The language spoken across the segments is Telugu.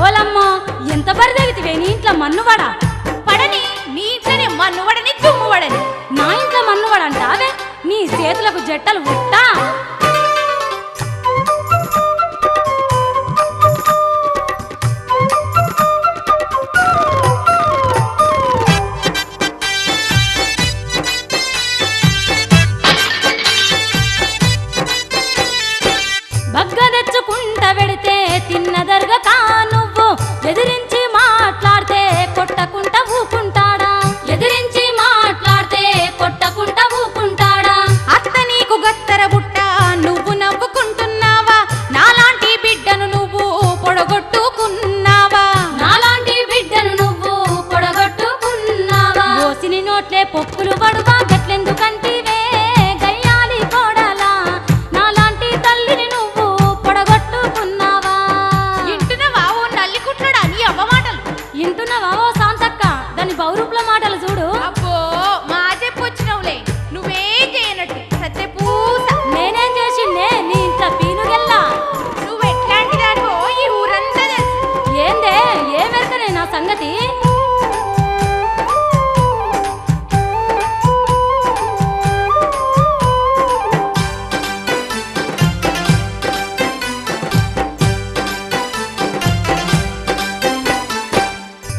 ఓలమ్మో ఎంత బరిదెగితివే నీ ఇంట్లో మన్నువడ పడని నీ ఇంట్లోనే మన్నువడని తుమ్మువడని నా ఇంట్లో మన్నువడ అంటావే నీ చేతులకు జట్టలు ఉట్టా బగ్గ తెచ్చుకుంట వెడితే తిన్నదరగక నువ్వు ఎదిరించి మాట్లాడితే కొట్టకుంట ఊకుంటాడా ఎదిరించి మాట్లాడితే కొట్టకుంట ఊకుంటాడా అత్త నీకు గత్తర బుట్ట నువ్వు నవ్వుకుంటున్నావా నాలాంటి బిడ్డను నువ్వు పొడగొట్టుకున్నావా నాలాంటి బిడ్డను నువ్వు పొడగొట్టుకున్నావా ఓసిని నోట్లే పప్పులు పడువా గట్లెందుకంటివే గయ్యాలి కోడలా నాలాంటి తల్లిని నువ్వు పొడగొట్టుకున్నావా ఇంటున్నావా ఓ నల్లి కుట్లడా నీ అవ్వ మాటలు ఇంటున్నావా ఓ శాంతక్క దాని బౌరూపుల మాటలు చూడు అబ్బో మా చెప్పొచ్చినవులే నువ్వేం చేయనట్టు సత్య పూస నేనేం చేసిండే నీ ఇంట్లో పీనుగెల్లా నువ్వు ఎట్లాంటి దానివో ఈ ఊరంతా తెలుసు ఏందే ఏ మెరకనే నా సంగతి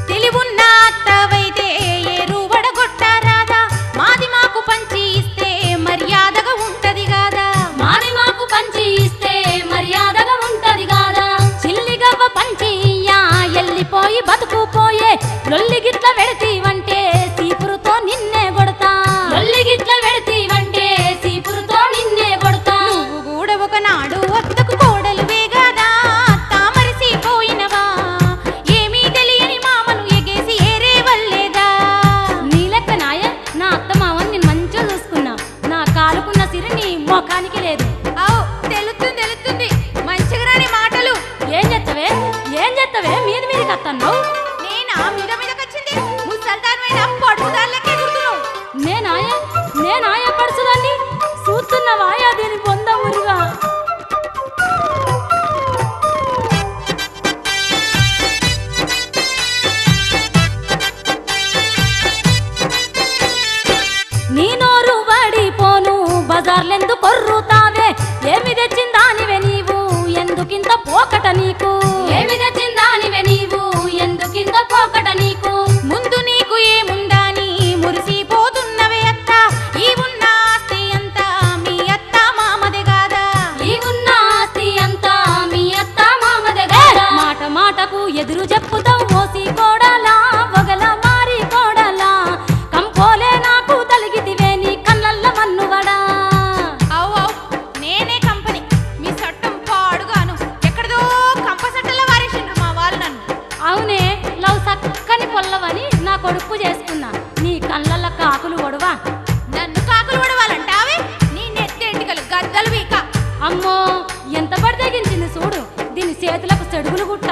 తెలివున్న అత్తవైతే ఏరు వడగొట్టారాదా మాది మాకు పంచి ఇస్తే మర్యాదగా ఉంటది కాదా మాది మాకు పంచి ఇస్తే మర్యాదగా ఉంటది కాదా చిల్లిగవ్వ పంచి ఇయ్యా ఎల్లిపోయి బతుకుపోయే లొల్లిగిట్ల వెడతీవంటే సీపురుతో నిన్నే కొడతా లొల్లిగిట్ల వెడతీవంటే సీపురుతో నిన్నే కొడతా నువ్వు కూడా ఒకనాడు అత్తకు కోడలు వేగాదా తామరిసిపోయినవా ఏమీ తెలియని మామను ఎగేసి ఏరే వల్లేదా నీ లెక్క నాయ నా అత్త మావని నేను మంచిగా చూసుకున్నా నా కాలుకున్న సిరి నీ మొఖానికి లేదు అవు తెలుస్తుంది మంచిగా రాని మాటలు ఏం చేత్తవే మీద మీదకి అత్తన్నావు నేనా మీద మీదకొచ్చింది ముసల్దానమైన పడుదాన్లకే గుర్తున్నావు నేనాయ పడుచుదాన్ని చూస్తున్నావాయా దీని పొంద మురుగా నీ నోరు పడిపోను బజార్లెందు కొర్రుతావే ఏమి తెచ్చిందానివే నీవు ఎందుకింత పోకట నీకు ఏమి తెచ్చిందానివే నీవు ఎందుకింత పోకట నీకు ముందు నీకు ఏముందని మురిసిపోతున్నవే అత్త ఈ ఉన్న ఆస్తి అంతా మీ అత్త మామదే కాదా ఈ ఉన్న ఆస్తి అంతా మీ అత్త మామదే గారా మాట మాటకు ఎదురు చెప్పుతావు మోసి కోడలా వగల మారి కోడలా కంపోలే నాకు తలిగితివే నీ కళ్ళల్ల మన్నువడా అవు నేనే కంపెనీ మీ చట్టం పాడుగాను ఎక్కడదో కంపసట్టల వారేసిండ్రు మా వాళ్ళు నన్ను అవునే లవ్ సక్కని పొల్లవని నా కొడుకు చేసుకున్నా నీ కళ్ళల్ల కాకులు ఒడవా నన్ను కాకులు పడవాలంటావే నీ నెత్తెంటికలు గద్దలు వీక అమ్మో ఎంత పడి తెగించింది చూడు దీని చేతులకు చెడుగులు గుట్టు